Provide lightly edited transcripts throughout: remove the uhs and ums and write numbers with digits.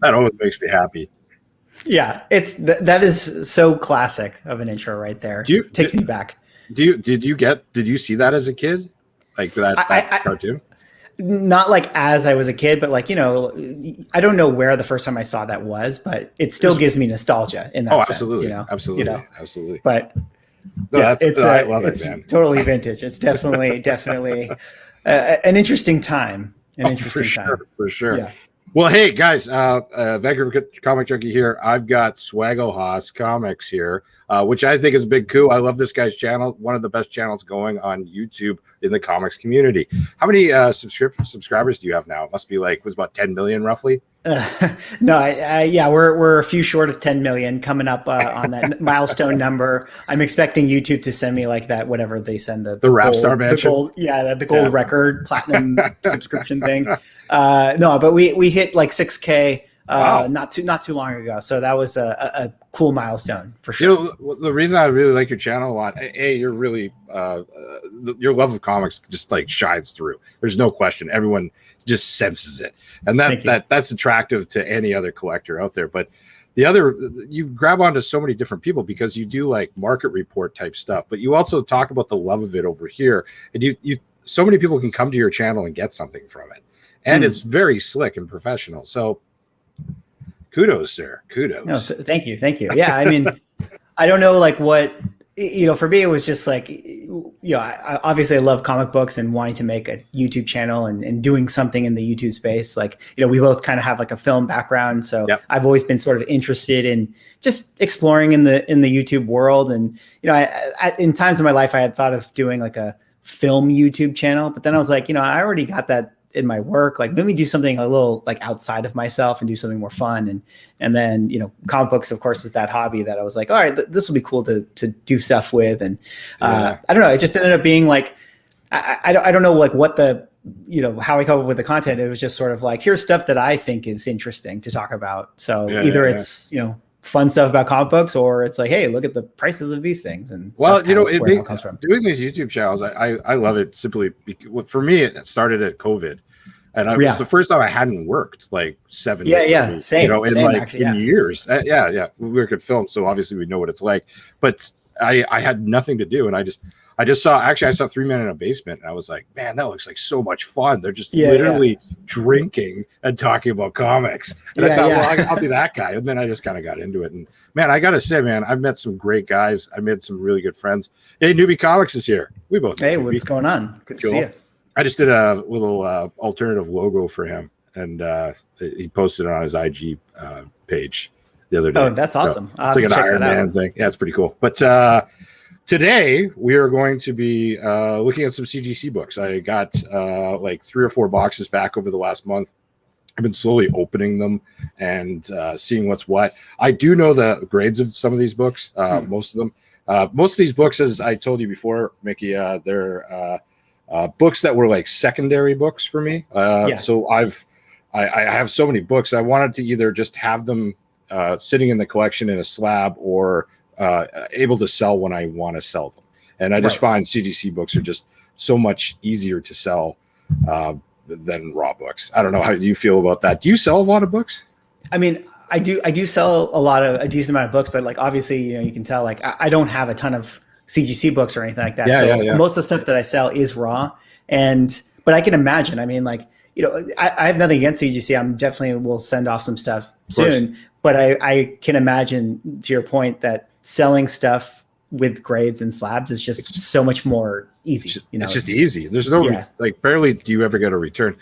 That always makes me happy. Yeah, that is so classic of an intro right there. Takes me back. Did you see that as a kid? Like that cartoon? Not like as I was a kid, but like, I don't know where the first time I saw that was, but it still gives me nostalgia in that sense. Absolutely. But no, yeah, I love it, man. Totally vintage. It's definitely an interesting time. For sure. Yeah. Well, hey guys, Vancouver Comic Junkie here. I've got Swagglehaus Comics here, which I think is a big coup. I love this guy's channel, one of the best channels going on YouTube in the comics community. How many subscribers do you have now? It must be like, was about 10 million roughly? No, we're a few short of 10 million, coming up on that milestone number. I'm expecting YouTube to send me like that, whatever they send the rap star mansion. The gold record platinum subscription thing. No, but we hit like 6K not too long ago. So that was a cool milestone for sure. The reason I really like your channel a lot, you're really your love of comics just like shines through. There's no question. Everyone just senses it, and that's attractive to any other collector out there. But you grab onto so many different people because you do like market report type stuff, but you also talk about the love of it over here, and you so many people can come to your channel and get something from it, and it's very slick and professional. So kudos, sir. Kudos. No, thank you. Yeah, I mean, I don't know, like what, for me, it was just like, I obviously love comic books and wanting to make a YouTube channel and doing something in the YouTube space. Like, we both kind of have like a film background. So I've always been sort of interested in just exploring in the YouTube world. And, in times of my life, I had thought of doing like a film YouTube channel, but then I was like, I already got that in my work. Like, let me do something a little like outside of myself and do something more fun. And then, comic books, of course, is that hobby that I was like, all right, this will be cool to do stuff with. And I don't know, it just ended up being like, I don't know, like what the, how I come up with the content. It was just sort of like, here's stuff that I think is interesting to talk about. So it's, fun stuff about comic books, or it's like, hey, look at the prices of these things. And it comes from. Doing these YouTube channels, I love it simply because, for me, it started at COVID, and it was the first time I hadn't worked like 7 years. Same. In years. We work at film, so obviously we know what it's like. But I had nothing to do, and I saw 3 Men in a Basement, and I was like, man, that looks like so much fun. They're just literally drinking and talking about comics. And I thought, well, I'll be that guy. And then I just kind of got into it. And man, I got to say, man, I've met some great guys. I made some really good friends. Hey, Newbie Comics is here. We both. Hey, what's going on? Good to see you. I just did a little alternative logo for him, and he posted it on his IG page the other day. Oh, that's awesome. So it's like an Iron Man thing. Yeah, it's pretty cool. But today, we are going to be looking at some CGC books. I got like 3 or 4 boxes back over the last month. I've been slowly opening them and seeing what's what. I do know the grades of some of these books, most of them. Most of these books, as I told you before, Mickey, they're books that were like secondary books for me. So I have so many books. I wanted to either just have them sitting in the collection in a slab, or able to sell when I want to sell them. And I just find CGC books are just so much easier to sell than raw books. I don't know, how do you feel about that? Do you sell a lot of books? I mean, I do sell a decent amount of books, but like, obviously, you can tell, like, I don't have a ton of CGC books or anything like that. Most of the stuff that I sell is raw. But I can imagine, I mean, like, I have nothing against CGC. I'm definitely will send off some stuff soon, but I can imagine, to your point, that selling stuff with grades and slabs is just so much more easy. It's just easy. There's no like, barely do you ever get a return.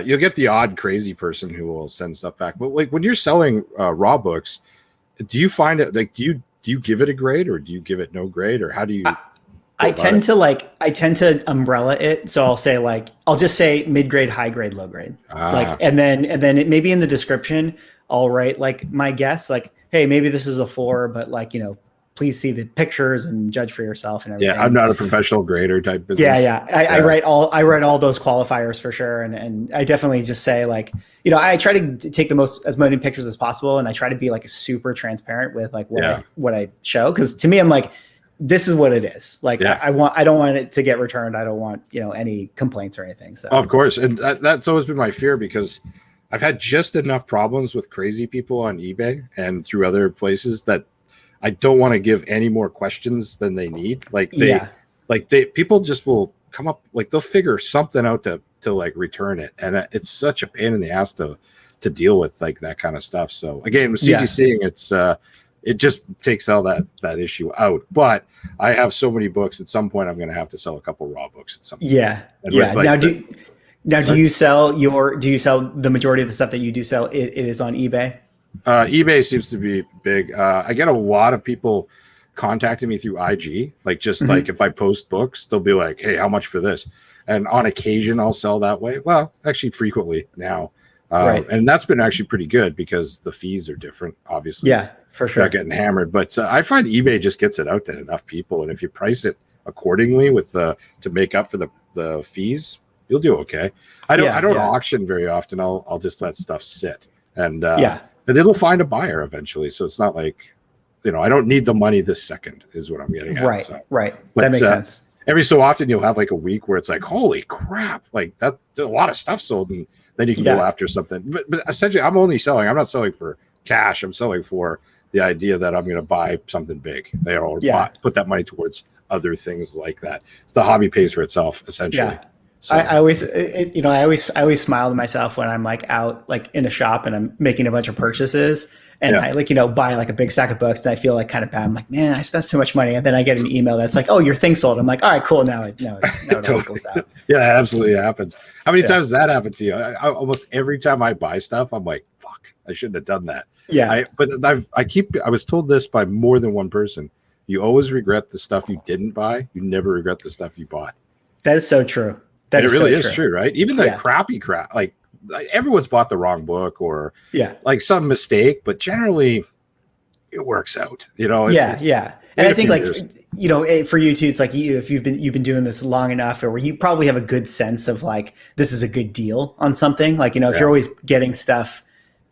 You'll get the odd crazy person who will send stuff back, but like when you're selling raw books, do you find it like, do you give it a grade, or do you give it no grade, or how do you? I tend to umbrella it. So I'll just say mid-grade, high grade, low grade. And then it, maybe in the description, I'll write like my guess, like, hey, maybe this is a 4, but like, please see the pictures and judge for yourself and everything. Yeah, I'm not a professional grader type business. I write all those qualifiers for sure. And I definitely just say like, I try to take as many pictures as possible. And I try to be like super transparent with like what I show. Cause to me, I'm like, this is what it is. Like I don't want it to get returned. I don't want, any complaints or anything. So of course. And that's always been my fear, because I've had just enough problems with crazy people on eBay and through other places that I don't want to give any more questions than they need. People just will come up, like they'll figure something out to like return it. And it's such a pain in the ass to deal with like that kind of stuff. So again, with CGCing, it just takes all that issue out. But I have so many books, at some point I'm going to have to sell a couple raw books at some point. Do you sell the majority of the stuff that you do sell? It is on eBay. eBay seems to be big. I get a lot of people contacting me through IG, like just like if I post books, they'll be like, hey, how much for this? And on occasion I'll sell that way. Well, actually frequently now. And that's been actually pretty good because the fees are different, obviously. Yeah, for sure. Not getting hammered, but I find eBay just gets it out to enough people. And if you price it accordingly to make up for the fees, you'll do okay. I don't auction very often. I'll just let stuff sit and it'll find a buyer eventually. So it's not like, I don't need the money this second is what I'm getting at. Right. So, right. But, that makes sense. Every so often you'll have like a week where it's like, holy crap, like that, a lot of stuff sold, and then you can go after something. But essentially I'm not selling for cash. I'm selling for the idea that I'm going to buy something big or put that money towards other things like that. The hobby pays for itself essentially. Yeah. So. I always smile to myself when I'm like out like in a shop and I'm making a bunch of purchases and I buy like a big stack of books and I feel like kind of bad. I'm like, man, I spent too much money. And then I get an email that's like, oh, your thing sold. I'm like, all right, cool. Now it goes out. Yeah, it absolutely happens. How many times has that happened to you? Almost every time I buy stuff, I'm like, fuck, I shouldn't have done that. Yeah. I was told this by more than one person. You always regret the stuff you didn't buy. You never regret the stuff you bought. That is so true. It really is true, right? Even the crappy crap, like everyone's bought the wrong book or like some mistake, but generally it works out, And I think like, for you too, it's like if you've been doing this long enough, or where you probably have a good sense of like, this is a good deal on something. Like, if you're always getting stuff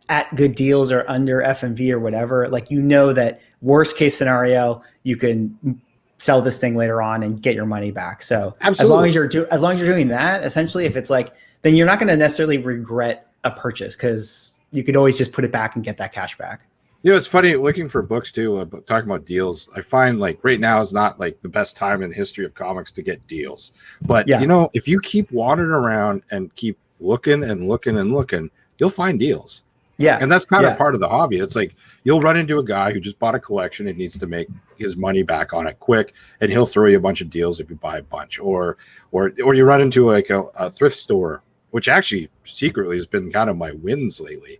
at good deals or under FMV or whatever, like, that worst case scenario, you can sell this thing later on and get your money back. So absolutely. as long as you're doing that, essentially, if it's like, then you're not going to necessarily regret a purchase because you could always just put it back and get that cash back. It's funny looking for books too, talking about deals. I find like right now is not like the best time in the history of comics to get deals. But if you keep wandering around and keep looking and looking and looking, you'll find deals. Yeah. And that's kind of part of the hobby. It's like you'll run into a guy who just bought a collection and needs to make his money back on it quick, and he'll throw you a bunch of deals if you buy a bunch. Or you run into like a thrift store, which actually secretly has been kind of my wins lately.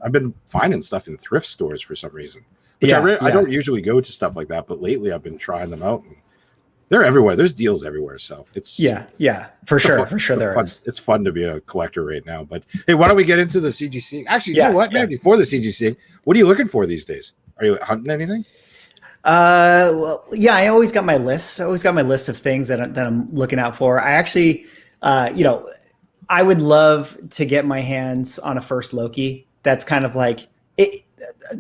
I've been finding stuff in thrift stores for some reason, which I don't usually go to stuff like that, but lately I've been trying them out. And they're everywhere. There's deals everywhere. So it's for sure. There is. It's fun to be a collector right now. But hey, why don't we get into the CGC? Actually, you know what? Maybe before the CGC, what are you looking for these days? Are you hunting anything? I always got my list. I always got my list of things that I'm looking out for. I actually, I would love to get my hands on a first Loki. That's kind of like it.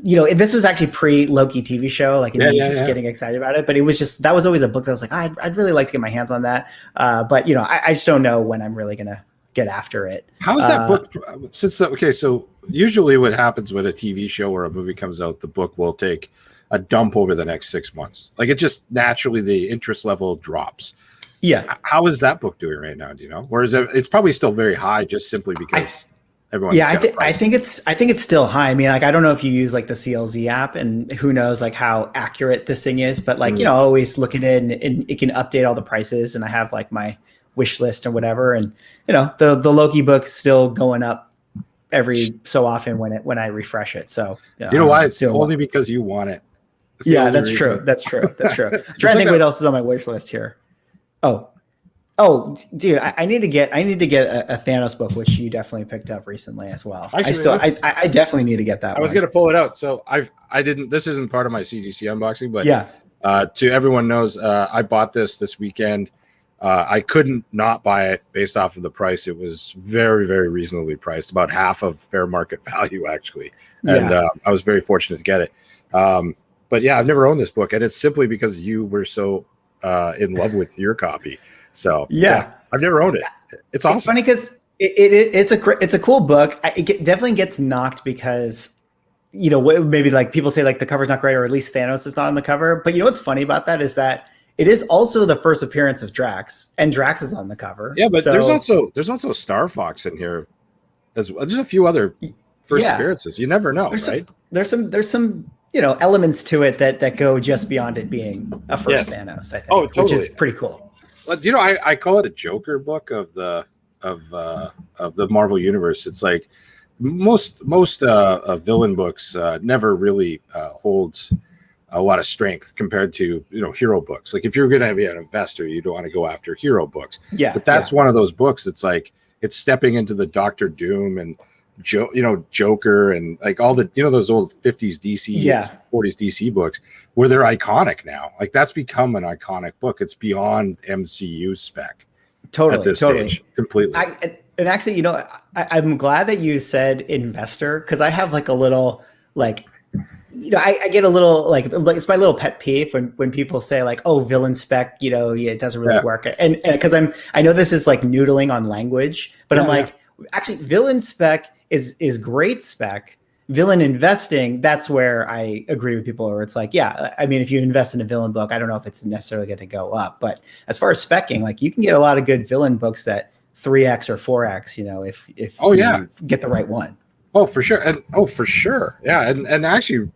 This was actually pre-Loki TV show, like getting excited about it. But it was that was always a book that I was like, I'd really like to get my hands on that. But I just don't know when I'm really gonna get after it. How is that book? So usually what happens when a TV show or a movie comes out, the book will take a dump over the next 6 months. Like it just naturally the interest level drops. Yeah. How is that book doing right now? Do you know? Or is it's probably still very high just simply because everyone? Yeah, I think it's still high. I mean, like I don't know if you use like the CLZ app, and who knows like how accurate this thing is, but like always look at it and it can update all the prices, and I have like my wish list or whatever, and the Loki book is still going up every so often when I refresh it. So you know why? It's only because you want it. That's true. I'm trying to think what else is on my wish list here. Oh, Oh, dude, I need to get a Thanos book, which you definitely picked up recently as well. Actually, I definitely need to get that. I was one. going to pull it out. So I didn't. This isn't part of my CGC unboxing, but Yeah, to everyone knows, I bought this weekend. I couldn't not buy it based off of the price. It was very, very reasonably priced, about half of fair market value, actually. And I was very fortunate to get it. But yeah, I've never owned this book, and it's simply because you were so in love with your copy. So yeah, I've never owned it. It's awesome. It's funny because it's a cool book. It definitely gets knocked because, you know, maybe like people say like the cover's not great, or at least Thanos is not on the cover. But you know what's funny about that is that it is also the first appearance of Drax, and Drax is on the cover. Yeah, but there's also Star Fox in here as well. There's a few other first appearances. You never know, right? There's some you know elements to it that go just beyond it being a first Thanos. I think, totally. Which is pretty cool. Well, you know, I call it a Joker book of the Marvel universe. It's like most villain books never really holds a lot of strength compared to, you know, hero books. Like if you're going to be an investor, you don't want to go after hero books. Yeah, but that's one of those books. It's like it's stepping into the Doctor Doom and Joker and like all the, you know, those old 50s DC, 40s DC books where they're iconic now. Like that's become an iconic book. It's beyond MCU spec. Totally, at this stage, completely. And actually, you know, I'm glad that you said investor, because I have like a little like, you know, I get a little like it's my little pet peeve when people say like, oh, villain spec, you know, it doesn't really work. And because I know this is like noodling on language, but I'm like, actually, villain spec is great spec. Villain investing, that's where I agree with people, where it's like, yeah, I mean, if you invest in a villain book, I don't know if it's necessarily going to go up, but as far as speccing, like you can get a lot of good villain books that 3x or 4x, you know, if you get the right one. Oh, for sure. And yeah. And actually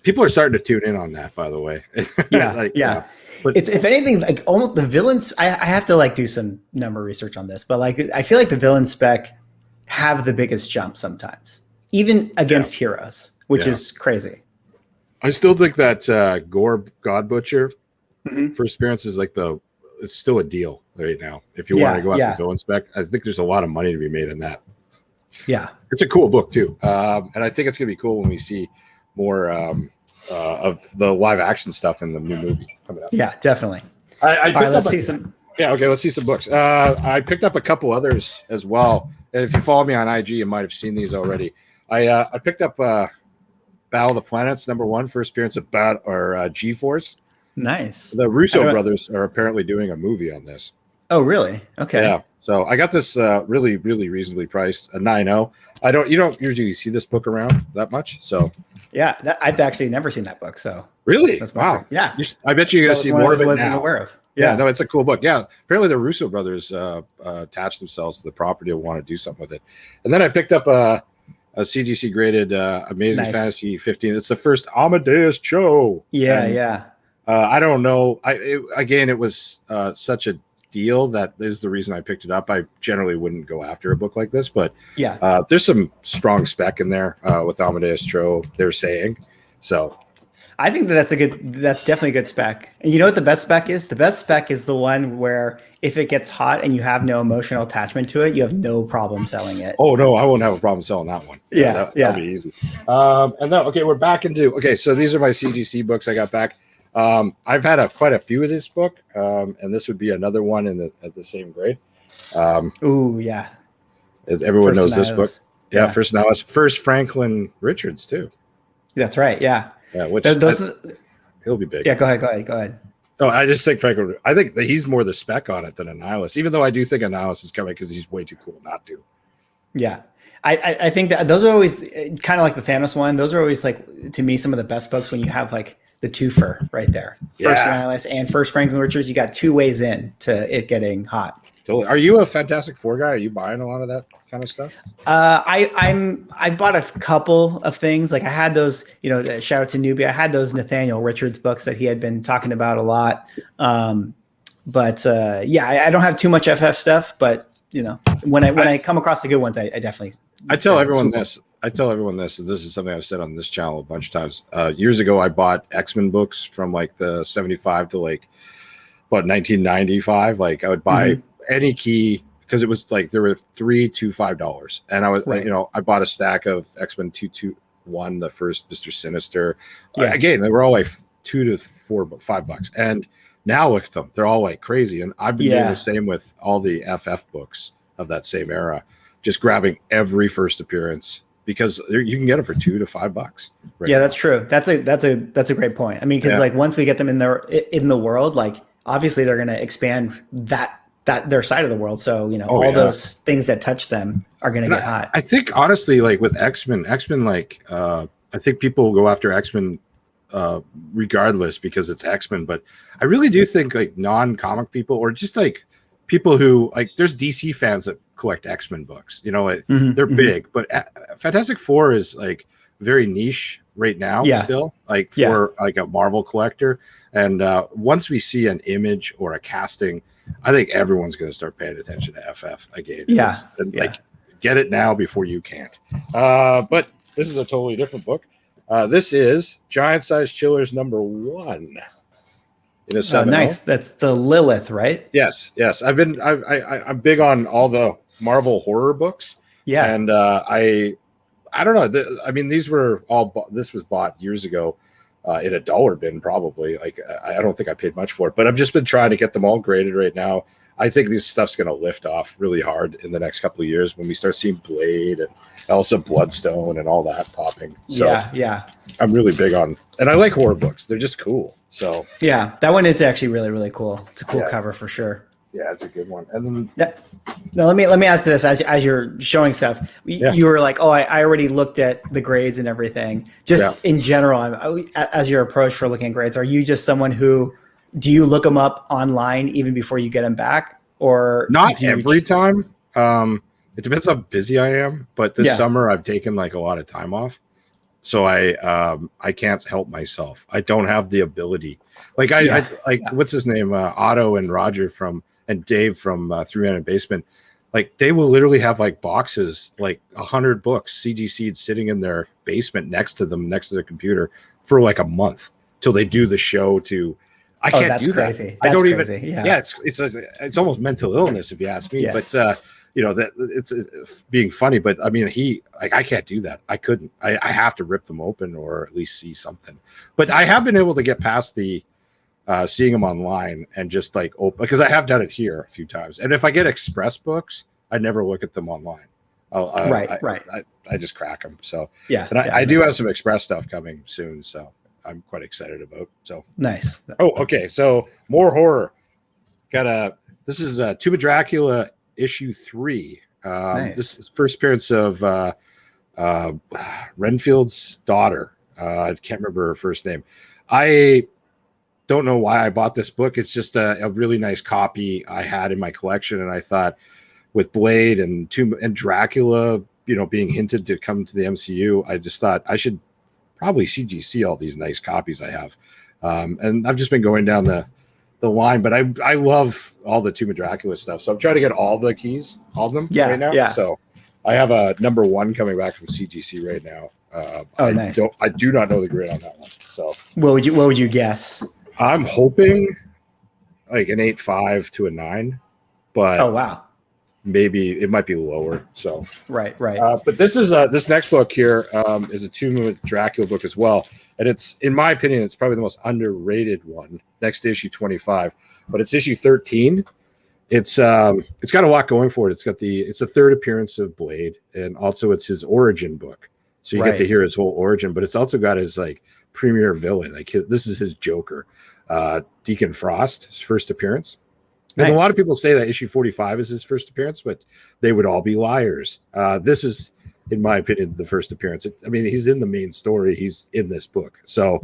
people are starting to tune in on that, by the way. But it's, if anything, like almost the villains, I have to like do some number research on this, but like I feel like the villain spec have the biggest jump sometimes, even against heroes, which is crazy. I still think that Gore God Butcher first appearance is like it's still a deal right now. If you want to go out the villain spec, I think there's a lot of money to be made in that. Yeah, it's a cool book too, and I think it's gonna be cool when we see more of the live action stuff in the new movie coming up. Yeah, definitely. Let's see some. Yeah, okay, let's see some books. I picked up a couple others as well. And if you follow me on IG, you might have seen these already. I picked up Battle of the Planets #1, first appearance of G-Force. Nice. The Russo brothers are apparently doing a movie on this. Oh, really? Okay. Yeah. So I got this really, really reasonably priced, a 9.0. You don't usually see this book around that much. So yeah, I've actually never seen that book. So really, wow. Yeah. I bet you're going to see more of it wasn't now. Aware of. Yeah, no, it's a cool book. Yeah, apparently the Russo brothers attached themselves to the property and want to do something with it. And then I picked up a CGC graded Amazing Fantasy 15. It's the first Amadeus Cho. Yeah. I don't know. It was such a deal that is the reason I picked it up. I generally wouldn't go after a book like this, but there's some strong spec in there with Amadeus Cho, they're saying. So I think that's definitely a good spec. And you know what the best spec is? The best spec is the one where if it gets hot and you have no emotional attachment to it, you have no problem selling it. Oh no, I won't have a problem selling that one. That'll be easy. And then we're back into so these are my CGC books I got back. I've had quite a few of this book, and this would be another one at the same grade. As everyone knows this book. Yeah, First Analysis. First Franklin Richards too. That's right. Yeah. Yeah, which he'll be big. Yeah, go ahead. Oh, I just think Franklin. I think that he's more the spec on it than Annihilus, even though I do think Annihilus is coming because he's way too cool not to. Yeah, I think that those are always kind of like the Thanos one. Those are always like, to me, some of the best books when you have like the twofer right there. First Annihilus and First Franklin Richards. You got 2 ways in to it getting hot. Totally. Are you a Fantastic Four guy? Are you buying a lot of that kind of stuff? I bought a couple of things. Like I had those, you know, shout out to Newbie. I had those Nathaniel Richards books that he had been talking about a lot. I don't have too much FF stuff, but you know, when I come across the good ones, I definitely. I tell everyone this. This is something I've said on this channel a bunch of times. Years ago, I bought X-Men books from like the 75 to like about 1995. Like I would buy any key because it was like there were $3 to $5, and I was I bought a stack of X-Men 221, the first Mr. Sinister. Again, they were all like $2 to $5, and now look at them, they're all like crazy. And I've been doing the same with all the FF books of that same era, just grabbing every first appearance because you can get it for $2 to $5. That's true. That's a great point. I mean, because like once we get them in the world, like obviously they're going to expand that their side of the world. So all those things that touch them are going to get hot. I think honestly, like with X-Men, like I think people go after X-Men regardless because it's X-Men, but I really do think like non-comic people or just like people who like there's DC fans that collect X-Men books, they're big, but Fantastic Four is like very niche right now still, like for like a Marvel collector. And once we see an image or a casting, I think everyone's going to start paying attention to FF again. Like get it now before you can't. But this is a totally different book. This is Giant Size Chillers #1. In a 7. Nice. That's the Lilith, right? Yes. I'm big on all the Marvel horror books. Yeah. And I don't know. I mean, these were all. This was bought years ago in a dollar bin, probably. Like I don't think I paid much for it, but I've just been trying to get them all graded right now. I think this stuff's going to lift off really hard in the next couple of years when we start seeing Blade and Elsa Bloodstone and all that popping. So I'm really big on, and I like horror books. They're just cool. So that one is actually really, really cool. It's a cool cover for sure. Yeah, it's a good one. And then now let me ask you this as you're showing stuff. You were like, I already looked at the grades and everything. Just in general, as your approach for looking at grades, are you just someone who do you look them up online even before you get them back, or not every time? It depends how busy I am. But this summer I've taken like a lot of time off, so I can't help myself. I don't have the ability. Like what's his name? Otto and Roger and Dave from 3 Man Basement. Like they will literally have like boxes, like 100 books CGC'd sitting in their basement next to their computer for like a month till they do the show. I can't do crazy. that. I don't crazy. Even. Yeah, it's almost mental illness if you ask me. Yeah. But that it's being funny. But I mean, I can't do that. I couldn't. I have to rip them open or at least see something. But I have been able to get past the seeing them online and just like open, because I have done it here a few times. And if I get express books, I never look at them online. I just crack them. So and I do have some express stuff coming soon. So I'm quite excited about. So nice. Oh, okay. So more horror. This is Tomb of Dracula issue 3. Nice. This is first appearance of Renfield's daughter. I can't remember her first name. I don't know why I bought this book. It's just a really nice copy I had in my collection, and I thought with Blade and Dracula, being hinted to come to the MCU, I just thought I should probably CGC all these nice copies I have. And I've just been going down the line, but I love all the Tomb of Dracula stuff. So I'm trying to get all the keys, all of them right now. Yeah. So I have a #1 coming back from CGC right now. Nice. I do not know the grid on that one. So what would you guess? I'm hoping like an 8.5 to a 9, but maybe it might be lower. So right. But this is this next book here is a Tomb of Dracula book as well, and it's, in my opinion, it's probably the most underrated one. Next to issue 25, but it's issue 13. It's got a lot going for it. It's a third appearance of Blade, and also it's his origin book, so you get to hear his whole origin. But it's also got his like premier villain, this is his Joker, Deacon Frost, his first appearance. And a lot of people say that issue 45 is his first appearance, but they would all be liars. This is, in my opinion, the first appearance. He's in the main story. He's in this book. So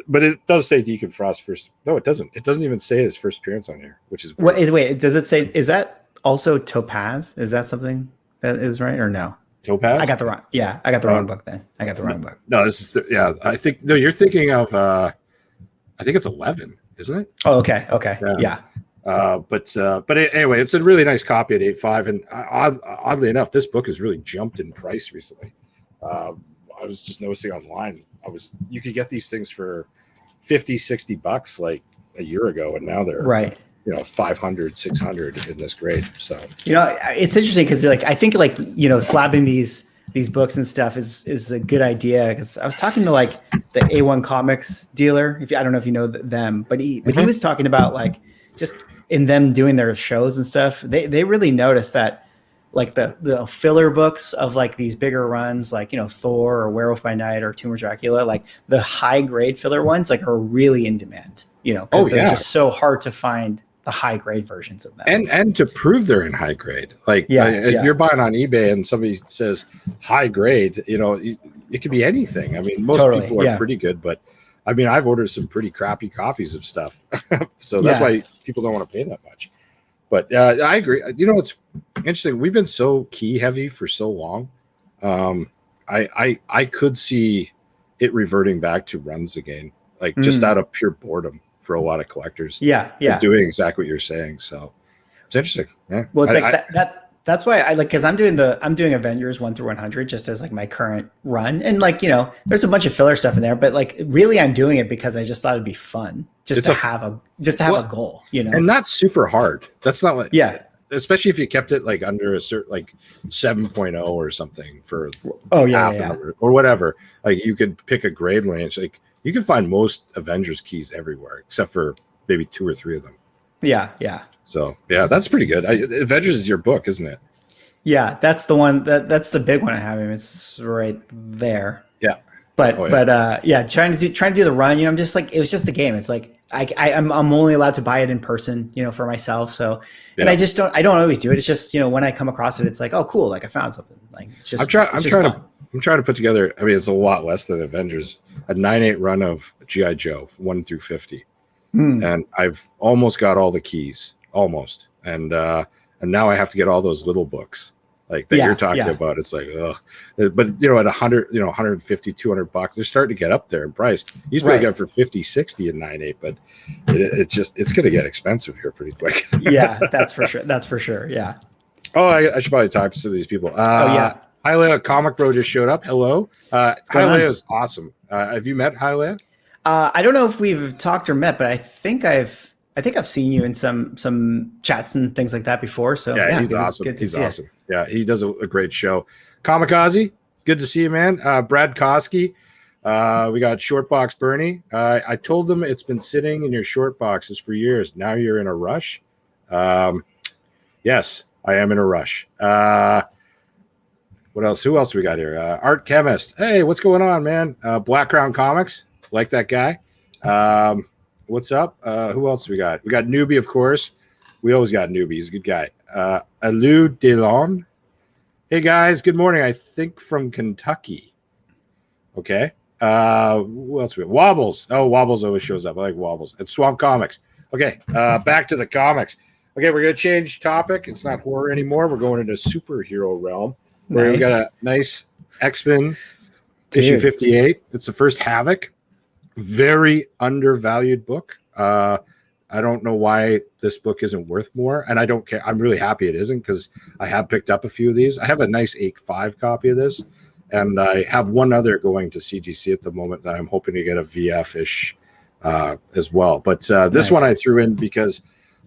but it does say Deacon Frost first. No, it doesn't. It doesn't even say his first appearance on here, which is weird. Wait, does it say? Is that also Topaz? Is that something that is right or no? Topaz? I got the wrong. Yeah, I got the wrong book then. I got the wrong book. No, this is I think you're thinking of. I think it's 11, isn't it? Oh, okay. Yeah. But anyway, it's a really nice copy at 8.5, and oddly enough, this book has really jumped in price recently. I was just noticing online, you could get these things for $50-$60 like a year ago, and now they're right. 500, 600 in this grade. So it's interesting because like I think like slabbing these books and stuff is a good idea, because I was talking to like the A1 Comics dealer. I don't know if you know them, but he was talking about like just in them doing their shows and stuff. They really noticed that like the filler books of like these bigger runs, like Thor or Werewolf by Night or Tomb of Dracula, like the high grade filler ones like are really in demand. Because they're just so hard to find the high grade versions of them. And to prove they're in high grade, like if you're buying on eBay and somebody says high grade, it could be anything. I mean, most people are pretty good, but I mean, I've ordered some pretty crappy copies of stuff. So that's why people don't want to pay that much. But I agree. It's interesting. We've been so key heavy for so long. I could see it reverting back to runs again, like just out of pure boredom for a lot of collectors. Doing exactly what you're saying. So it's interesting. Yeah. Well, it's that's why I like, because I'm doing Avengers 1 through 100 just as like my current run, and like there's a bunch of filler stuff in there, but like really I'm doing it because I just thought it'd be fun to have a goal, and not super hard. That's not like especially if you kept it like under a certain like 7.0 or something for or whatever. Like you could pick a grade range. Like you can find most Avengers keys everywhere except for maybe 2 or 3 of them. Yeah. So that's pretty good. Avengers is your book, isn't it? Yeah, that's the one that's the big one I have. It's right there. Yeah. But trying to do the run, I'm just like, it was just the game. It's like I'm only allowed to buy it in person, for myself. So and I don't always do it. It's just, when I come across it, it's like, oh cool, like I found something. Like it's just I'm trying to put together, I mean, it's a lot less than Avengers, a 9/8 run of G.I. Joe 1 through 50. And I've almost got all the keys. Almost. And now I have to get all those little books like that you're talking about. It's like, ugh. But at 100, 150, $200, they're starting to get up there in price. You used to get it for 50, 60 in 9/8, but it's going to get expensive here pretty quick. Yeah, that's for sure. Yeah. Oh, I should probably talk to some of these people. Hialeah Comic Bro just showed up. Hello. Hialeah is awesome. Have you met Hialeah? I don't know if we've talked or met, but I think I've seen you in some chats and things like that before. So he's awesome. He's awesome. Yeah, he does a great show. Kamikaze, good to see you, man. Brad Koski. We got Short Box Bernie. I told them it's been sitting in your short boxes for years. Now you're in a rush. Yes, I am in a rush. What else? Who else we got here? Art Chemist. Hey, what's going on, man? Black Crown Comics. Like that guy. What's up? Who else we got? We got Newbie, of course. We always got Newbie. He's a good guy. Alou Delon. Hey, guys. Good morning. I think from Kentucky. Okay. Who else we got? Wobbles. Oh, Wobbles always shows up. I like Wobbles. It's Swamp Comics. Okay. Back to the comics. Okay, we're going to change topic. It's not horror anymore. We're going into superhero realm. Where we got a nice X-Men issue 58. It's the first Havoc. Very undervalued book. I don't know why this book isn't worth more, and I don't care. I'm really happy it isn't, because I have picked up a few of these. I have a nice 8.5 copy of this, and I have one other going to CGC at the moment that I'm hoping to get a VF-ish as well. But this one I threw in because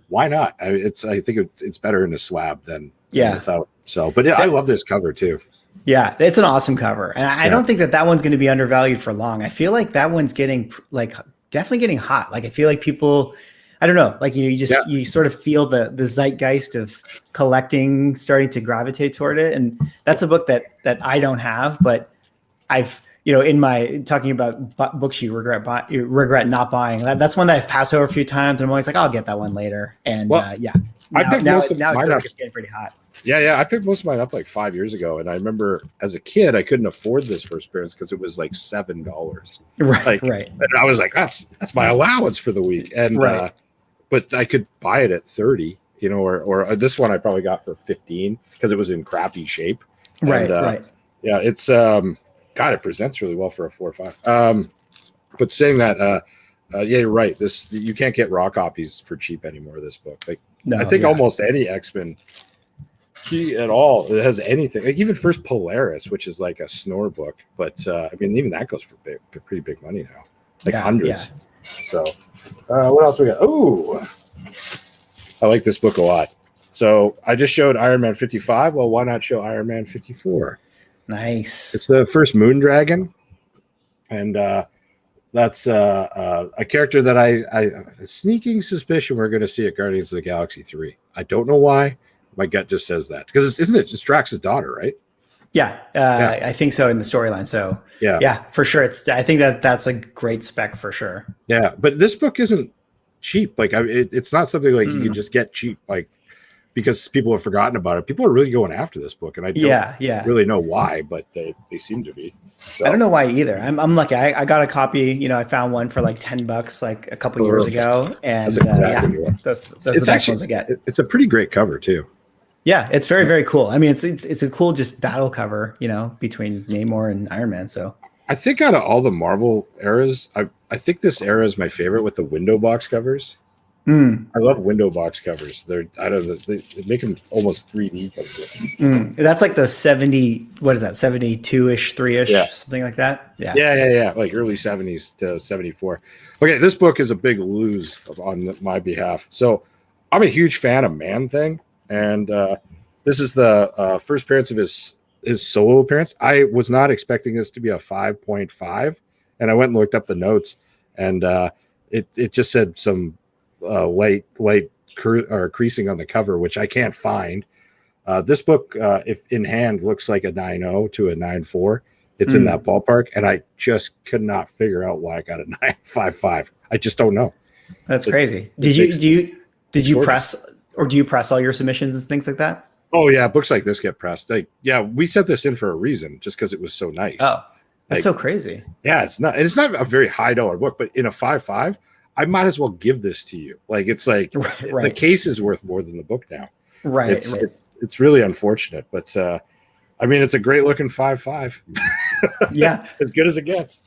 why not? I think it's better in a slab than without. So, but I love this cover too. Yeah, it's an awesome cover. And I don't think that one's going to be undervalued for long. I feel like that one's getting definitely getting hot. Like I feel like people, I don't know, like, you sort of feel the zeitgeist of collecting starting to gravitate toward it. And that's a book that I don't have, but I've, in my talking about books you regret not buying, that's one that I've passed over a few times. And I'm always like, I'll get that one later. And I picked most of mine up. It's getting pretty hot. Yeah. I picked most of mine up like 5 years ago. And I remember as a kid, I couldn't afford this first appearance because it was like $7. Right. And I was like, that's my allowance for the week. And, but I could buy it at 30, or this one I probably got for 15 because it was in crappy shape. Right. Yeah. It's, God, it presents really well for a 4 or 5. But saying that, you're right. You can't get raw copies for cheap anymore. This book, I think almost any X-Men key at all that has anything, like even first Polaris, which is like a snore book, but I mean even that goes for pretty big money now, hundreds. So, what else we got? Oh, I like this book a lot. So I just showed Iron Man 55. Well, why not show Iron Man 54? Nice. It's the first Moon Dragon, and that's a character that I a sneaking suspicion we're going to see at Guardians of the Galaxy 3. I don't know why. My gut just says that because isn't it just Drax's daughter, right? Yeah, I think so in the storyline. So yeah, for sure. I think that's a great spec for sure. Yeah, but this book isn't cheap. Like it's not something like you can just get cheap, like because people have forgotten about it. People are really going after this book, and I don't really know why, but they seem to be. So. I don't know why either. I'm lucky. I got a copy. I found one for like $10 like a couple years ago, and that's exactly those are the best ones I get. It's a pretty great cover too. Yeah, it's very, very cool. I mean, it's a cool just battle cover, between Namor and Iron Man. So I think out of all the Marvel eras, I think this era is my favorite with the window box covers. I love window box covers. They make them almost 3D covers. That's like the 70, what is that, 72-ish, 3-ish, something like that? Yeah. Like early 70s to 74. Okay, this book is a big lose on my behalf. So I'm a huge fan of Man-Thing, and this is the first appearance of his solo appearance. I was not expecting this to be a 5.5, and I went and looked up the notes, and it just said some light creasing on the cover, which I can't find. This book, if in hand, looks like a 9.0 to a 9.4. It's in that ballpark, and I just could not figure out why I got a 9.55. I just don't know. That's crazy. Did you press, or do you press all your submissions and things like that? Oh yeah, books like this get pressed. We sent this in for a reason, just because it was so nice. Oh, that's so crazy. Yeah, it's not a very high dollar book, but in a 5.5. I might as well give this to you. Like it's like right. The case is worth more than the book now. Right. It's really unfortunate, but I mean, it's a great looking 5.5. Yeah, as good as it gets.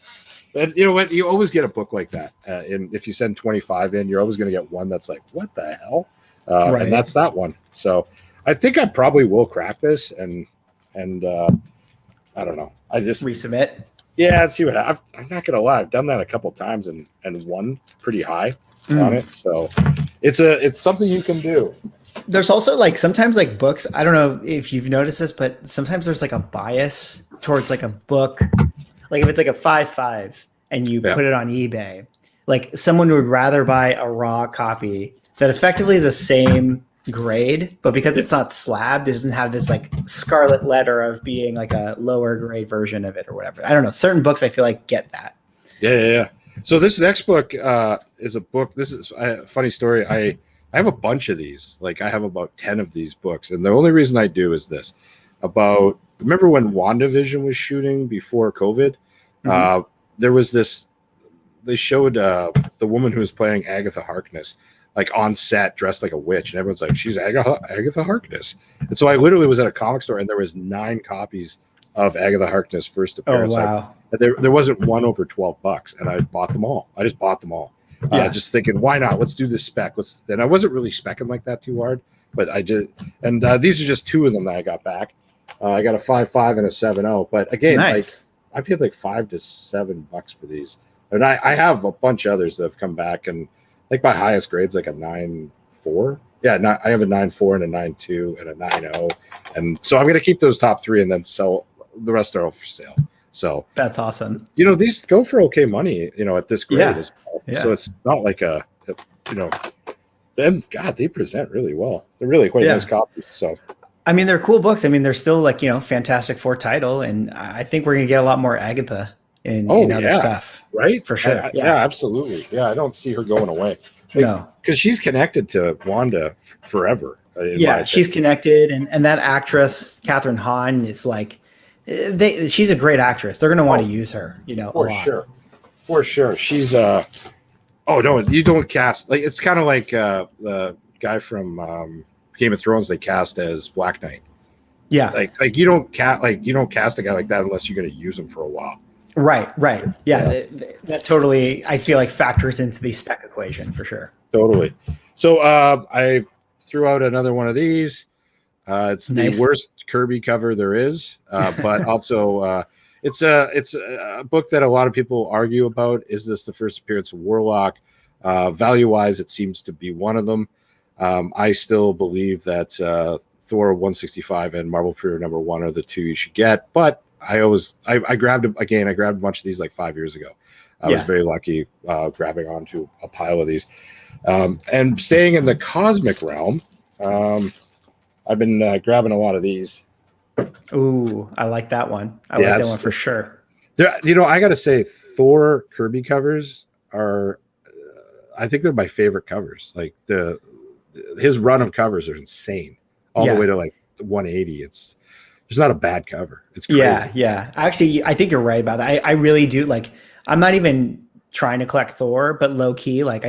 And you know what? You always get a book like that. And if you send 25 in, you're always going to get one that's like, what the hell? Right. And that's that one. So I think I probably will crack this, and I don't know. I just resubmit. Yeah, let's see what I'm not gonna lie. I've done that a couple times and won pretty high on it. So it's something you can do. There's also like sometimes like books. I don't know if you've noticed this, but sometimes there's like a bias towards like a book. Like if it's like a 5.5 and you put it on eBay, like someone would rather buy a raw copy that effectively is the same grade, but because it's not slabbed, it doesn't have this like scarlet letter of being like a lower grade version of it or whatever. I don't know. Certain books I feel like get that. Yeah. So this next book is a book. This is a funny story. I have a bunch of these. Like I have about 10 of these books, and the only reason I do is this. Remember when WandaVision was shooting before COVID? There was this. They showed the woman who was playing Agatha Harkness, like on set, dressed like a witch, and everyone's like, she's Agatha Harkness. And so I literally was at a comic store, and there was 9 copies of Agatha Harkness' first appearance. Oh wow! There wasn't one over $12, and I bought them all. I just bought them all. Just thinking, why not? Let's do this spec. And I wasn't really specking like that too hard, but I did. And these are just 2 of them that I got back. I got a 5.5 and a 7.0. But again, nice. Like I paid like $5 to $7 for these, and I have a bunch of others that have come back and. Like my highest grade's like a 9.4. Yeah, I have a 9.4 and a 9.2 and a 9.0. And so I'm going to keep those top 3 and then sell the rest are for sale. So that's awesome. These go for okay money, at this grade as well. Yeah. So it's not like them, God, they present really well. They're really quite nice copies. So, I mean, they're cool books. I mean, they're still like, Fantastic Four title. And I think we're going to get a lot more Agatha in other stuff. Right? For sure. Yeah, absolutely. Yeah, I don't see her going away. No. Because she's connected to Wanda forever. Yeah, she's connected. And that actress, Catherine Hahn, is like, she's a great actress. They're going to want to use her, For sure. She's, oh, no, you don't cast. Like, it's kind of like the guy from Game of Thrones they cast as Black Knight. Yeah. Like you don't cast a guy like that unless you're going to use him for a while. Right. Yeah, that totally, I feel like, factors into the spec equation for sure. Totally. So I threw out another one of these. It's the worst Kirby cover there is, but also it's a book that a lot of people argue about. Is this the first appearance of Warlock? Value wise, it seems to be one of them. I still believe that Thor 165 and Marvel Premiere #1 are the two you should get. But I grabbed a bunch of these like 5 years ago. I was very lucky grabbing onto a pile of these. And staying in the cosmic realm, I've been grabbing a lot of these. Ooh, I like that one. I like that one for sure. I got to say, Thor Kirby covers are, I think they're my favorite covers. Like his run of covers are insane, all the way to like 180. It's not a bad cover. It's crazy. Yeah. Actually, I think you're right about that. I really do like. I'm not even trying to collect Thor, but low key, like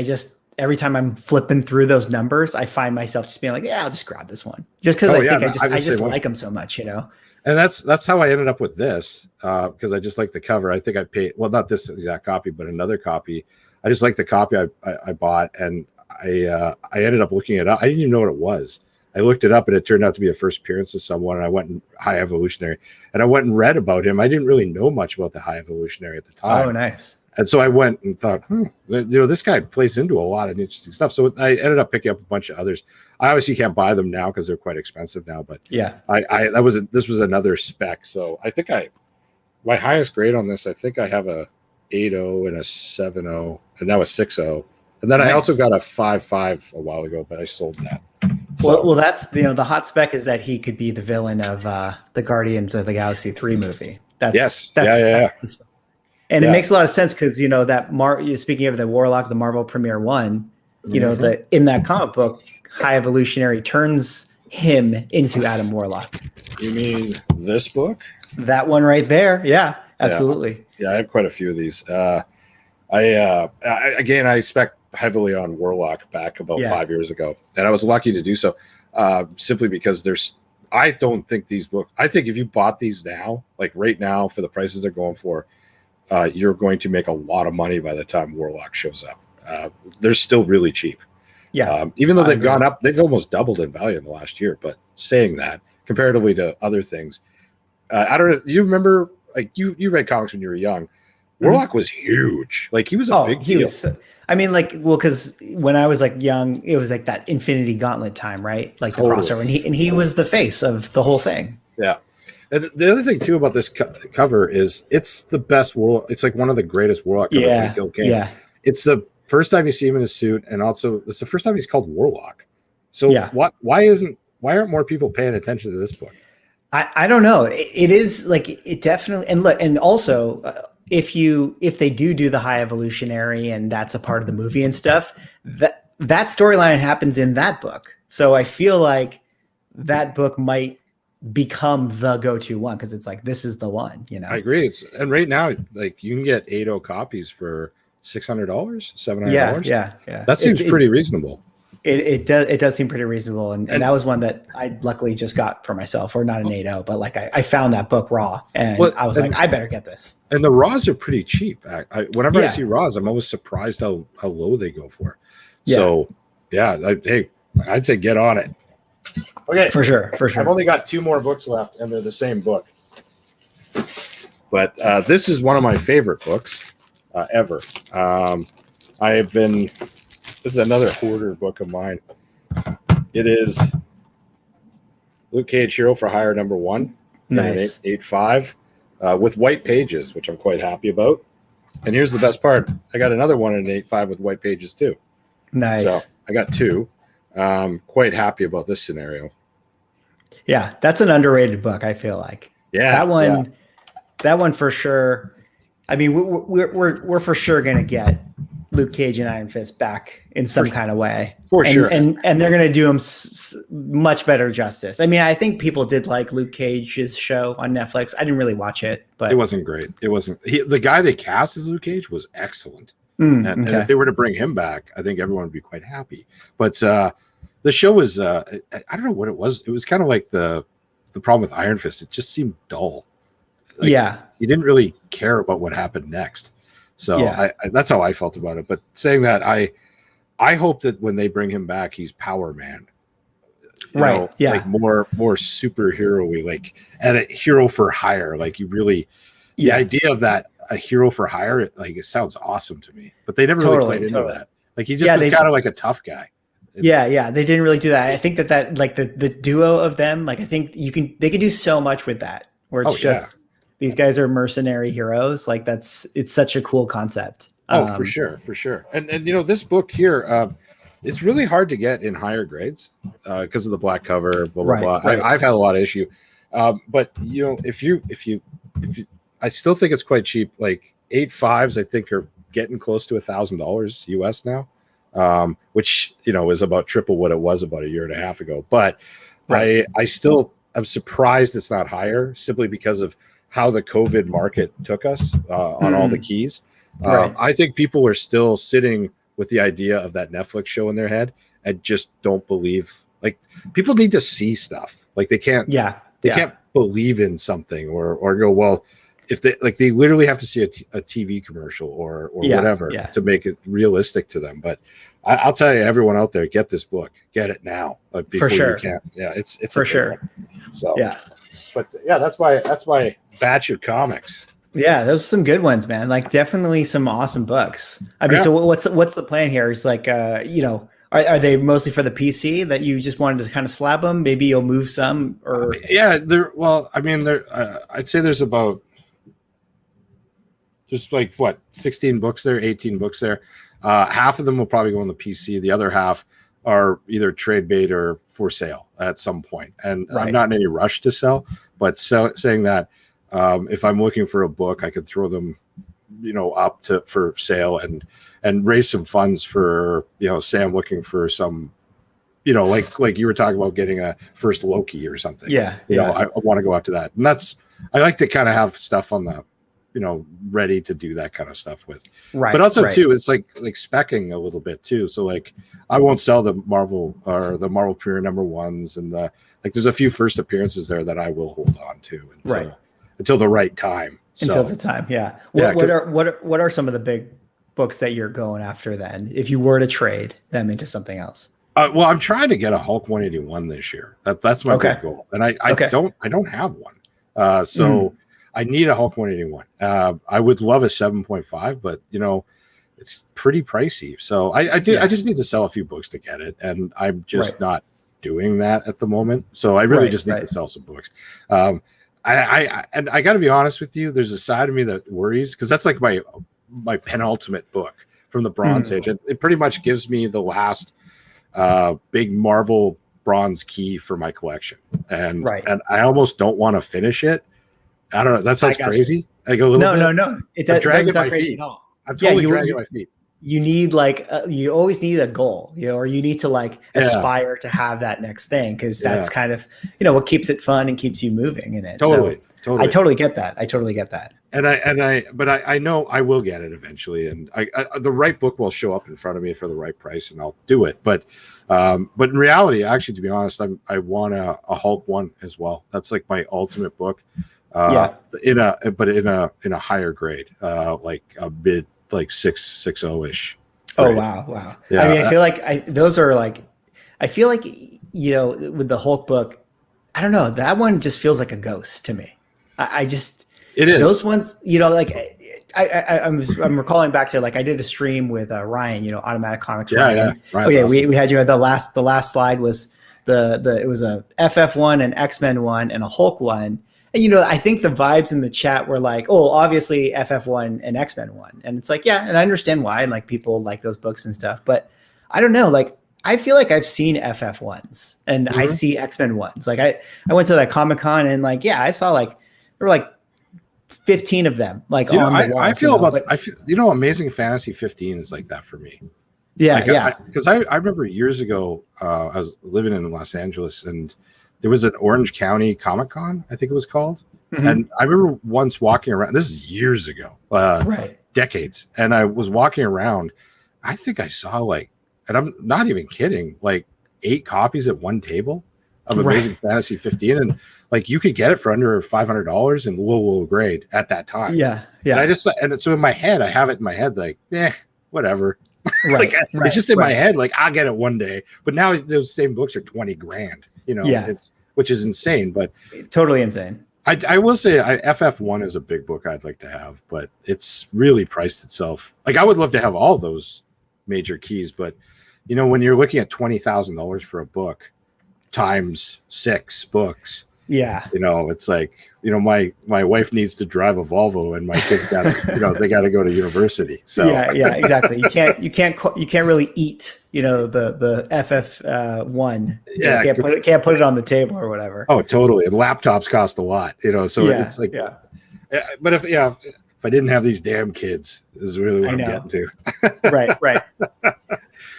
every time I'm flipping through those numbers, I find myself just being like, yeah, I'll just grab this one, just because I just like them so much, And that's how I ended up with this, because I just like the cover. I think I paid, well, not this exact copy, but another copy. I just like the copy I bought, and I ended up looking it up. I didn't even know what it was. I looked it up, and it turned out to be a first appearance of someone. And I went and High Evolutionary, and I went and read about him. I didn't really know much about the High Evolutionary at the time. Oh, nice. And so I went and thought, this guy plays into a lot of interesting stuff. So I ended up picking up a bunch of others. I obviously can't buy them now because they're quite expensive now. But yeah, this was another spec. So I think my highest grade on this, I think I have a 8.0 and a 7.0 and now a 6.0. And then I also got a 5.5 a while ago, but I sold that. So, well, that's the hot spec is that he could be the villain of the Guardians of the Galaxy 3 movie. That's and it makes a lot of sense because speaking of the Warlock, the Marvel Premiere 1, in that comic book, High Evolutionary turns him into Adam Warlock. You mean this book? That one right there. Yeah, absolutely. Yeah, I have quite a few of these. I spec heavily on Warlock back about 5 years ago, and I was lucky to do so simply because I don't think these books. I think if you bought these now, like right now, for the prices they're going for, you're going to make a lot of money by the time Warlock shows up. They're still really cheap. Yeah. Even though they've gone up, they've almost doubled in value in the last year. But saying that, comparatively to other things, I don't know. You remember, like you read comics when you were young. Warlock was huge. Like he was a big deal. Because when I was like young, it was like that Infinity Gauntlet time, right? Like the crossover, and he was the face of the whole thing. Yeah. And the other thing too about this cover is it's the best Warlock. It's like one of the greatest Warlock covers of Gil Kane. Yeah. It's the first time you see him in his suit, and also it's the first time he's called Warlock. So why aren't more people paying attention to this book? I don't know. It is like it definitely, and look, and also if they do the High Evolutionary and that's a part of the movie and stuff, that storyline happens in that book. So I feel like that book might become the go-to one because it's like this is the one. I agree. And right now, like you can get 8.0 copies for $600, $700. Yeah. That seems pretty reasonable. It does seem pretty reasonable, and that was one that I luckily just got for myself, or not an 8.0, but like I found that book raw, and I was like, I better get this. And the raws are pretty cheap. Whenever I see raws, I'm always surprised how low they go for. Yeah. So I'd say get on it. Okay, for sure. I've only got 2 more books left, and they're the same book. But this is one of my favorite books ever. This is another hoarder book of mine. It is Luke Cage Hero for Hire #1, nice 8.5, with white pages, which I'm quite happy about. And here's the best part: I got another one in 8.5 with white pages too. Nice. So I got 2. Quite happy about this scenario. Yeah, that's an underrated book. I feel like. Yeah, that one for sure. I mean, we're for sure gonna get Luke Cage and Iron Fist back in some kind of way. For sure. And they're going to do him much better justice. I mean, I think people did like Luke Cage's show on Netflix. I didn't really watch it, but it wasn't great. It wasn't. The guy they cast as Luke Cage was excellent. And if they were to bring him back, I think everyone would be quite happy. But the show was, I don't know what it was. It was kind of like the problem with Iron Fist. It just seemed dull. Like, you didn't really care about what happened next. So that's how I felt about it. But saying that, I hope that when they bring him back, he's Power Man, like more superhero-y, like and a hero for hire. Like you really, the idea of that, a hero for hire, like it sounds awesome to me, but they never really played into that. Like he just was kind of like a tough guy. Yeah, they didn't really do that. I think that like the duo of them, like I think they could do so much with that, where it's just these guys are mercenary heroes. Like it's such a cool concept. For sure. And you know, this book here, it's really hard to get in higher grades because of the black cover, blah blah blah. Right. I've had a lot of issue, but you know, if you, I still think it's quite cheap. Like 8.5s, I think are getting close to $1,000 US now. Which, you know, is about triple what it was about a year and a half ago. But I'm surprised it's not higher, simply because of how the COVID market took us on all the keys. I think people are still sitting with the idea of that Netflix show in their head and just don't believe. Like, people need to see stuff. Like they can't can't believe in something or go, well, if they literally have to see a TV commercial or whatever to make it realistic to them. But I'll tell you, everyone out there, get this book, get it now, before you can. Yeah, it's for sure. So but that's my batch of comics. Yeah, those are some good ones, man. Like definitely some awesome books. I mean, so what's the plan here? Is like, you know, are they mostly for the PC that you just wanted to kind of slab them? Maybe you'll move some, or I'd say there's like 16 books there, 18 books there. Half of them will probably go on the PC. The other half are either trade bait or for sale at some point. And I'm not in any rush to sell, but saying that if I'm looking for a book, I could throw them, you know, up for sale and raise some funds for, you know, say I'm looking for some, you know, like you were talking about getting a first Loki or something. You know, I want to go out to that. And I like to kind of have stuff on the, you know, ready to do that kind of stuff with. But also too, it's like speccing a little bit too. So like I won't sell the Marvel Premiere #1s and there's a few first appearances there that I will hold on to until the right time. Until the time. Yeah. What are some of the big books that you're going after then, if you were to trade them into something else? Well, I'm trying to get a Hulk 181 this year. That's my big goal. And I don't have one. So I need a Hulk 181. I would love a 7.5, but you know, it's pretty pricey. So I just need to sell a few books to get it, and I'm just not doing that at the moment. So I really just need to sell some books. I got to be honest with you. There's a side of me that worries, because that's like my penultimate book from the Bronze Age. It pretty much gives me the last big Marvel bronze key for my collection, and I almost don't want to finish it. I don't know. That sounds crazy. I go, no. It doesn't sound crazy at all. I'm totally dragging my feet. You need you always need a goal, you know, or you need to aspire to have that next thing, because that's kind of, you know, what keeps it fun and keeps you moving in it. Totally. I totally get that. But I know I will get it eventually, and the right book will show up in front of me for the right price, and I'll do it. But in reality, actually, to be honest, I want a Hulk 1 as well. That's like my ultimate book. In a higher grade, like a mid, like 6.0-ish. Oh wow. Yeah. I mean, I feel like those are like, I feel like, you know, with the Hulk book, I don't know, that one just feels like a ghost to me. It is those ones, you know, like I'm recalling back to, like, I did a stream with Ryan, you know, Automatic Comics. Ryan. Okay, awesome. We had you at the last slide was it was a FF1, an X-Men 1, and a Hulk 1. And, you know, I think the vibes in the chat were like, oh, obviously FF1 and X-Men 1. And it's like, yeah, and I understand why. And like people like those books and stuff. But I don't know, like, I feel like I've seen FF1s and I see X-Men 1s. Like I went to that Comic-Con and like, yeah, I saw like, there were like 15 of them. Like, you know, on the walls, I feel, you know, Amazing Fantasy 15 is like that for me. Yeah. Because I remember years ago, I was living in Los Angeles, and there was an Orange County Comic Con, I think it was called. And I remember once walking around, this is years ago, decades. And I was walking around, I think I saw like, and I'm not even kidding, like 8 copies at one table of Amazing Fantasy 15. And like, you could get it for under $500 in low grade at that time. Yeah. And so in my head, I have it in my head, like, whatever. It's just in my head, like, I'll get it one day. But now those same books are $20,000, you know, which is insane, but totally insane. I will say FF1 is a big book I'd like to have, but it's really priced itself. Like I would love to have all those major keys, but you know, when you're looking at $20,000 for a book times 6 books, Yeah. you know, it's like, you know, my wife needs to drive a Volvo and my kids got to, you know, they got to go to university. So yeah, exactly. You can't really eat, you know, the FF1. Yeah, you can't put it on the table or whatever. Oh, totally. And laptops cost a lot, you know, so it's like, but if I didn't have these damn kids, is really what I'm getting to. Right.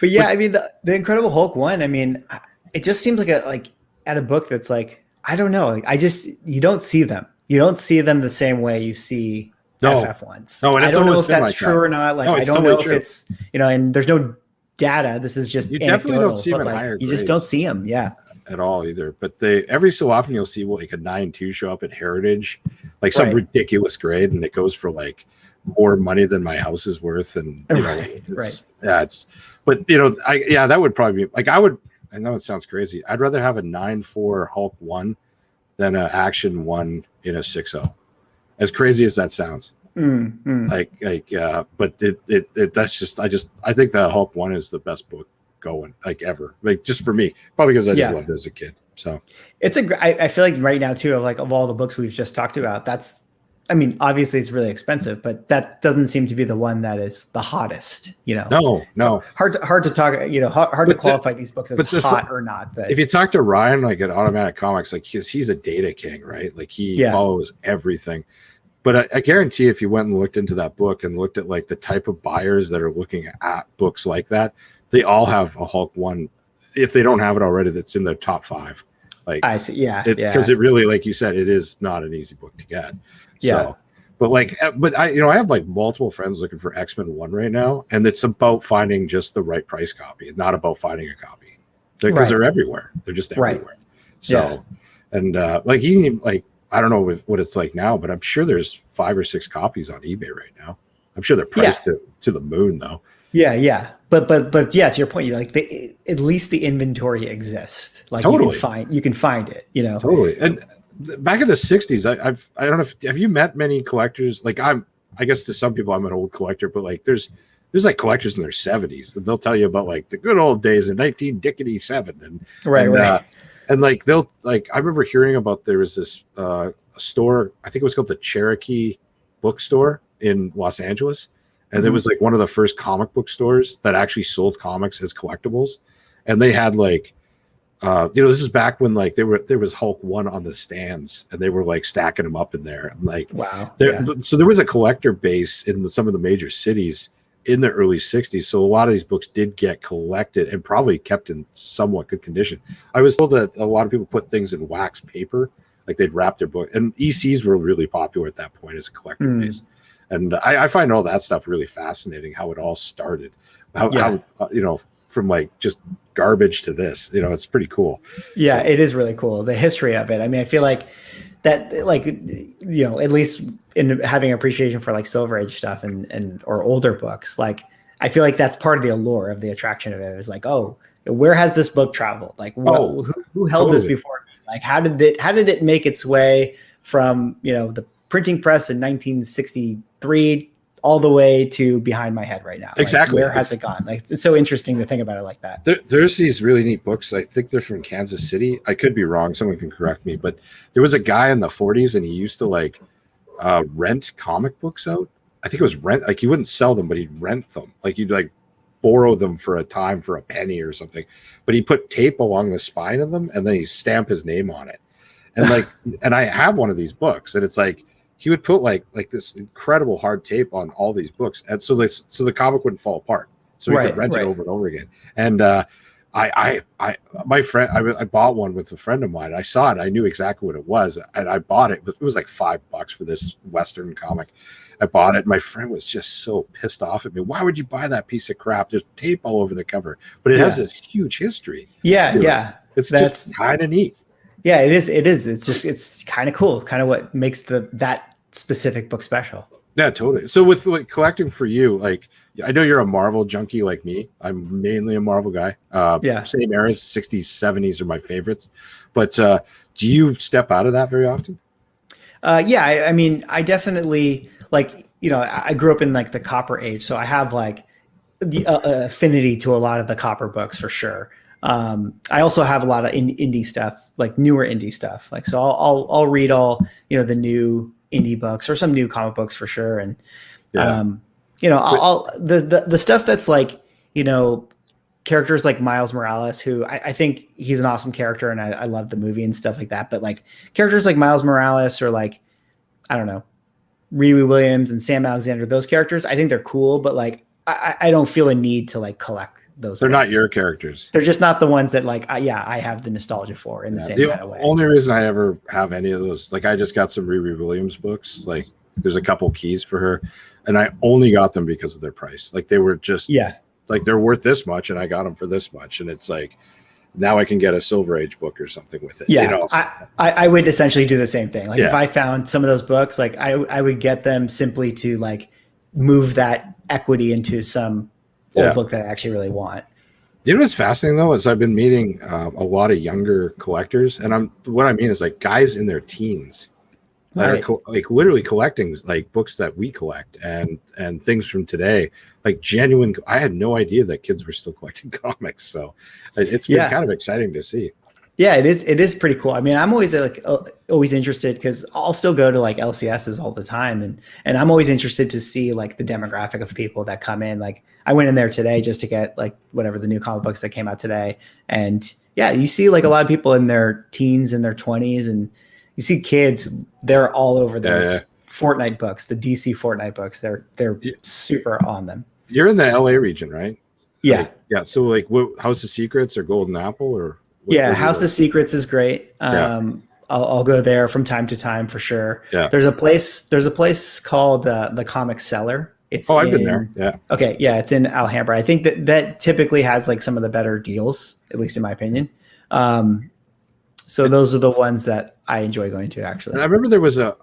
But yeah, I mean, the Incredible Hulk 1, I mean, it just seems like at a book that's like, I don't know. You don't see them. You don't see them the same way you see FF1s. No, and I don't know if that's like true or not. Like, I don't know if it's, you know, and there's no data. This is just, you definitely don't see them in higher grades. You just don't see them. Yeah. At all either. But every so often you'll see like a 9.2 show up at Heritage, like some ridiculous grade, and it goes for like more money than my house is worth. And you know, but you know, that would probably be like, I know it sounds crazy. I'd rather have a 9.4 Hulk 1 than an Action 1 in a 6.0. As crazy as that sounds. But that's just, I think the Hulk 1 is the best book going, like ever, like just for me, probably because I just loved it as a kid. So it's I feel like right now too, of all the books we've just talked about, I mean, obviously it's really expensive, but that doesn't seem to be the one that is the hottest, you know? No. So hard to talk, you know, hard to qualify these books as hot or not. But if you talk to Ryan, like at Automatic Comics, like he's a data king, right? Like he follows everything. But I guarantee if you went and looked into that book and looked at like the type of buyers that are looking at books like that, they all have a Hulk 1. If they don't have it already, that's in their top 5. Like I see. Because it really, like you said, it is not an easy book to get. So, but I have like multiple friends looking for X-Men 1 right now, and it's about finding just the right price copy, not about finding a copy, because they're everywhere. They're just everywhere. So, and like you can even, like, I don't know what it's like now, but I'm sure there's 5 or 6 copies on eBay right now. I'm sure they're priced to the moon though. Yeah. But yeah, to your point, like at least the inventory exists. Like you can find it, you know. Totally. And back in the 60s, I don't know have you met many collectors? Like I guess to some people I'm an old collector, but like there's like collectors in their 70s that they'll tell you about like the good old days in 1997 and like they'll like I remember hearing about there was this a store, I think it was called the Cherokee Bookstore in Los Angeles, and it was like one of the first comic book stores that actually sold comics as collectibles, and they had like this is back when like there was Hulk 1 on the stands, and they were like stacking them up in there. I'm like, wow. So there was a collector base in some of the major cities in the early 60s. So a lot of these books did get collected and probably kept in somewhat good condition. I was told that a lot of people put things in wax paper, like they'd wrap their book, and ECs were really popular at that point as a collector base. And I find all that stuff really fascinating, how it all started, how you know, from like just garbage to this, you know, it's pretty cool. Yeah, so. It is really cool. The history of it. I mean, I feel like that, like, you know, at least in having appreciation for like Silver Age stuff and or older books, like I feel like that's part of the allure of the attraction of it. Is like, oh, where has this book traveled? Like, who held this before? Like, how did it make its way from, you know, the printing press in 1963 all the way to behind my head right now? Exactly. Like, where has it gone? Like, it's so interesting to think about it like that. There's these really neat books. I think they're from Kansas City. I could be wrong. Someone can correct me. But there was a guy in the 40s, and he used to like rent comic books out. I think it was rent. Like he wouldn't sell them, but he'd rent them. Like he'd like borrow them for a time for a penny or something. But he put tape along the spine of them, and then he stamp his name on it. And like, and I have one of these books, and it's like, he would put like this incredible hard tape on all these books, and so the comic wouldn't fall apart, so he could rent it over and over again. And my friend, I bought one with a friend of mine. I saw it, I knew exactly what it was, and I bought it. It was like $5 for this Western comic. I bought it. My friend was just so pissed off at me. Why would you buy that piece of crap? There's tape all over the cover, but it has this huge history. It's just kind of neat. Yeah, it is. It's kind of cool. Kind of what makes that specific book special. Yeah, totally. So with like collecting for you, like I know you're a Marvel junkie like me. I'm mainly a Marvel guy. Same eras, 60s, 70s are my favorites. But do you step out of that very often? Yeah, I mean, I definitely like, I grew up in like the copper age, so I have like the affinity to a lot of the copper books for sure. I also have a lot of indie stuff, like newer indie stuff. Like, so I'll read all, the new indie books or some new comic books for sure. And, Yeah. I'll the stuff that's like, characters like Miles Morales, who I think he's an awesome character and I love the movie and stuff like that. But like characters like Miles Morales or like, I don't know, Riri Williams and Sam Alexander, those characters, I think they're cool, but like, I don't feel a need to like collect those. They're books. not your characters. They're just not the ones that like, I have the nostalgia for in the same kind of way. The only reason I ever have any of those, like I just got some Riri Williams books, like there's a couple keys for her, and I only got them because of their price. Like they were just, like they're worth this much, and I got them for this much, and it's like now I can get a Silver Age book or something with it. Yeah, I would essentially do the same thing. Like if I found some of those books, like I would get them simply to like move that equity into some old book that I actually really want. You know what's fascinating though is I've been meeting a lot of younger collectors, and what I mean is like guys in their teens that are like literally collecting like books that we collect and things from today, like genuine. I had no idea that kids were still collecting comics, so it's been kind of exciting to see. Yeah, it is pretty cool. I mean, I'm always like always interested because I'll still go to like LCSs all the time, and I'm always interested to see like the demographic of people that come in. Like I went in there today just to get like whatever the new comic books that came out today, and yeah, you see like a lot of people in their teens and their 20s, and you see kids. They're all over those Fortnite books, the DC Fortnite books. They're super on them. You're in the LA region, right? Yeah, yeah. So like, House of Secrets or Golden Apple or? House of Secrets is great. I'll go there from time to time for sure. Yeah. There's a place called the Comic Cellar. I've been there. Yeah. Okay. Yeah. It's in Alhambra. I think that typically has like some of the better deals, at least in my opinion. So those are the ones that I enjoy going to actually. And I remember there was a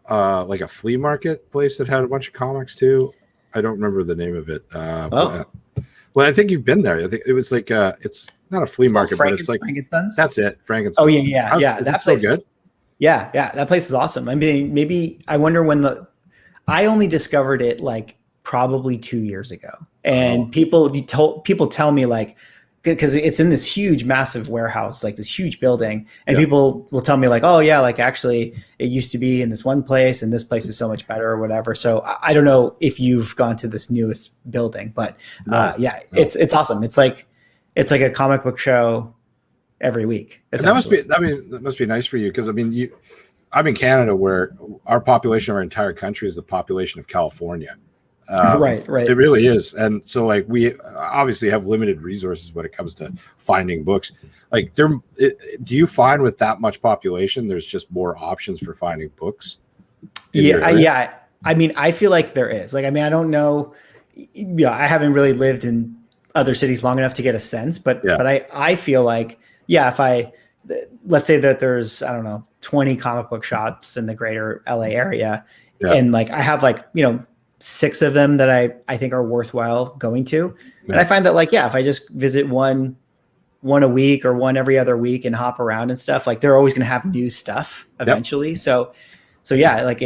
like a flea market place that had a bunch of comics too. I don't remember the name of it. Well, I think you've been there. I think it was like it's not a flea market, but it's like Frankenstein's. That's it, Frankenstein's. Oh yeah. Is that so good? Yeah, that place is awesome. I mean, maybe I wonder when I only discovered it like probably 2 years ago, and people tell me like because it's in this huge, massive warehouse, like this huge building, and people will tell me like, oh yeah, like actually it used to be in this one place, and this place is so much better or whatever. So I don't know if you've gone to this newest building, but it's awesome. It's like a comic book show every week. And that must be nice for you because I mean I'm in Canada where our population of our entire country is the population of California. Right. It really is. And so like we obviously have limited resources when it comes to finding books. Like do you find with that much population, there's just more options for finding books? Yeah. I mean, I feel like there is. Like, I mean, I don't know. Yeah, I haven't really lived in other cities long enough to get a sense, but I feel like, if let's say that there's, I don't know, 20 comic book shops in the greater LA area. And like, I have like, 6 of them that I think are worthwhile going to. And I find that like, if I just visit one a week or one every other week and hop around and stuff, like they're always going to have new stuff eventually. So like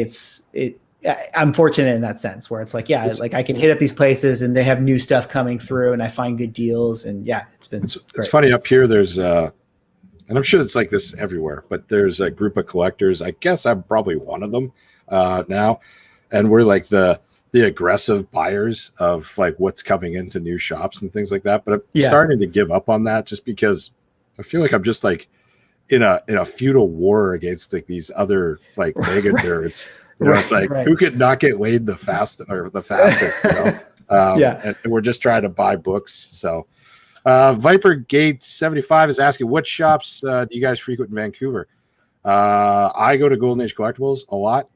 I'm fortunate in that sense where it's like, like I can hit up these places and they have new stuff coming through and I find good deals. And it's funny up here. There's and I'm sure it's like this everywhere, but there's a group of collectors. I guess I'm probably one of them now. And we're like the aggressive buyers of like what's coming into new shops and things like that. But I'm starting to give up on that just because I feel like I'm just like in a feudal war against like these other like mega nerds. It's like who could not get laid the fastest. And we're just trying to buy books. So Viper Gate 75 is asking, what shops do you guys frequent in Vancouver? I go to Golden Age Collectibles a lot.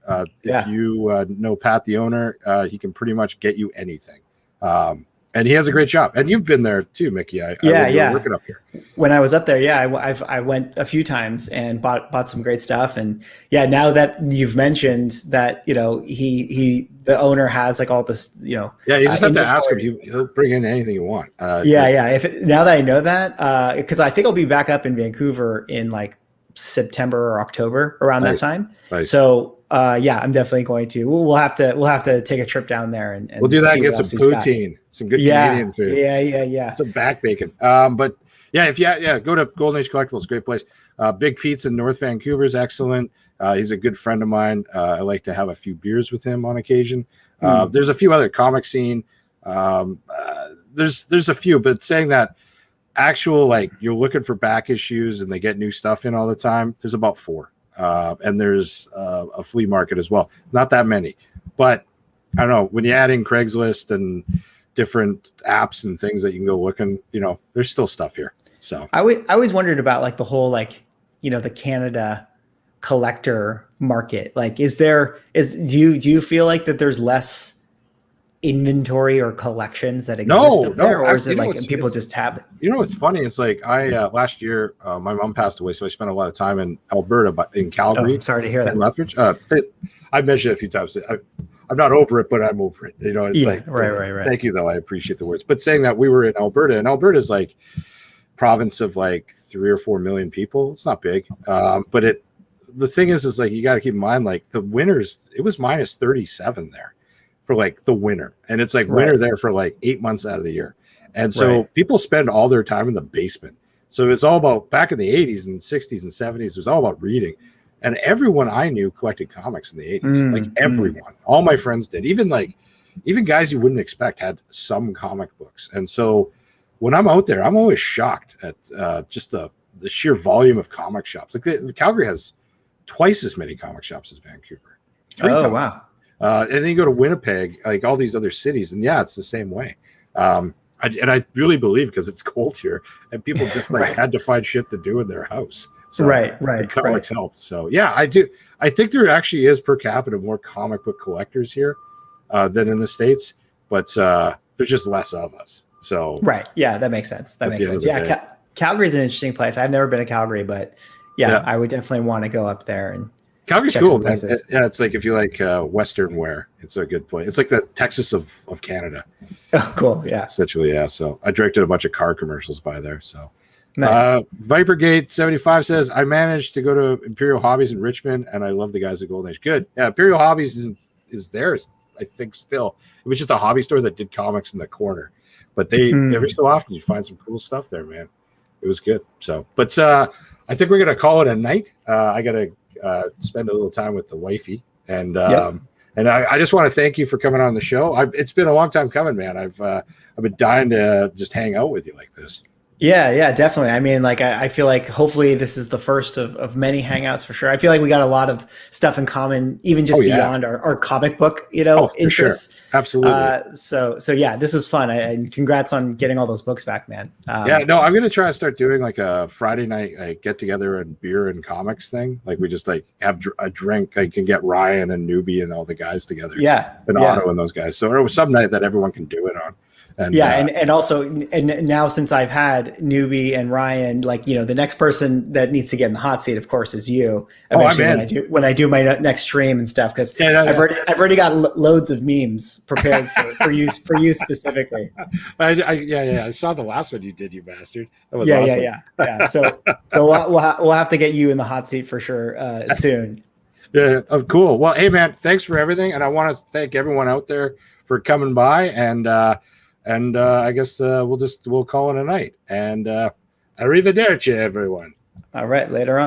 If you know Pat, the owner, he can pretty much get you anything. And he has a great shop. And you've been there too, Mickey. Working up here. When I was up there, I went a few times and bought some great stuff. And now that you've mentioned that, the owner has like all this, you just have to ask him. He'll bring in anything you want. Now that I know that, because I think I'll be back up in Vancouver in like September or October around that time. Nice. So Yeah, I'm definitely going to. We'll have to take a trip down there and we'll do that and see get what some else he's got. poutine, some good Yeah, Canadian food. yeah. Some back bacon. But yeah, if go to Golden Age Collectibles, great place. Big Pete's in North Vancouver is excellent. He's a good friend of mine. I like to have a few beers with him on occasion. There's a few other comic scene. There's a few, but saying that actual, like, you're looking for back issues and they get new stuff in all the time, there's about 4. And there's a flea market as well. Not that many, but I don't know, when you add in Craigslist and different apps and things that you can go looking, there's still stuff here. So I always wondered about like the whole, like, the Canada collector market. Like, do you feel like that there's less inventory or collections that exist up there, or is it like people just have it? It's funny. It's like last year my mom passed away, so I spent a lot of time in Alberta, but in Calgary. Oh, sorry to hear that. Lethbridge. I've mentioned it a few times. I'm not over it, but I'm over it. It's like right. Thank you, though. I appreciate the words. But saying that, we were in Alberta, and Alberta is like province of like 3 or 4 million people. It's not big, but the thing is like, you got to keep in mind, like, the winters, it was minus 37 there for like the winter, and it's like winter there for like 8 months out of the year, and so people spend all their time in the basement. So it's all about, back in the 80s and 60s and 70s, it was all about reading, and everyone I knew collected comics in the 80s. Like everyone, all my friends did, even guys you wouldn't expect had some comic books. And so when I'm out there, I'm always shocked at just the sheer volume of comic shops. Like Calgary has twice as many comic shops as Vancouver. 3 times. Wow. And then you go to Winnipeg, like all these other cities, and yeah, it's the same way. I really believe, because it's cold here, and people just like had to find shit to do in their house. So the comics helped. So yeah, I do. I think there actually is per capita more comic book collectors here than in the States, but there's just less of us. So yeah, that makes sense. Yeah, Calgary's an interesting place. I've never been to Calgary, but yeah. I would definitely want to go up there and. Calgary's cool. Yeah, it's like, if you like Western wear, it's a good place. It's like the Texas of Canada. Oh, cool. Yeah. Essentially, yeah. So I directed a bunch of car commercials by there. So nice. Vipergate75 says, I managed to go to Imperial Hobbies in Richmond, and I love the guys at Golden Age. Good. Yeah, Imperial Hobbies is there, I think, still. It was just a hobby store that did comics in the corner. But they every so often you find some cool stuff there, man. It was good. So, but I think we're gonna call it a night. I gotta spend a little time with the wifey, and I just want to thank you for coming on the show. It's been a long time coming, man. I've been dying to just hang out with you like this. Yeah, definitely. I mean, like, I feel like hopefully this is the first of many hangouts for sure. I feel like we got a lot of stuff in common, even just beyond our comic book, interests. Sure. Absolutely. So yeah, this was fun. And congrats on getting all those books back, man. I'm going to try to start doing like a Friday night get together and beer and comics thing. Like, we just like have a drink. I can get Ryan and Newbie and all the guys together. Yeah. And Otto and those guys. So it was some night that everyone can do it on. And, and also now, since I've had Newbie and Ryan, like, the next person that needs to get in the hot seat, of course, is you. Eventually, when I do my next stream and stuff, because I've already got loads of memes prepared for you specifically. I saw the last one you did, you bastard. That was awesome. Yeah. So we'll have to get you in the hot seat for sure soon. Yeah. Oh, cool. Well, hey, man, thanks for everything, and I want to thank everyone out there for coming by, and I guess we'll call it a night. And arrivederci, everyone. All right, later on.